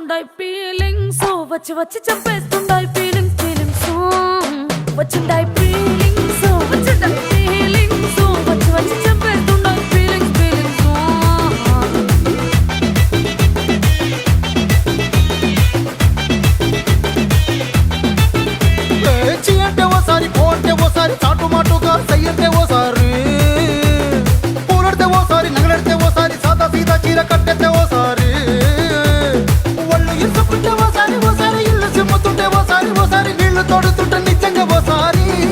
చంపేస్తుండాయి feelings వచ్చి వచ్చి చంపేస్తుండాయి feelings feelings వచ్చిండాయి feelings వచ్చిండాయి feelings వచ్చి వచ్చి చంపేస్తుండాయి ఫీలింగ్స్ ఫీలింగ్స్ చీ అంటే ఓసారి పో అంటే ఓసారి చాటు మాటుగా సై అంటే ఓసారి పూలడితే ఓసారి నగలడితే ఓసారి సాదా సీదా చీర కట్టెత్తే ఓసారి ఒళ్ళు ఇసుకుంటే ఓసారి ఓసారి ఇల్లు సిమ్ముతుంటే ఓసారి ఓసారి నీళ్లు తోడుతుంటే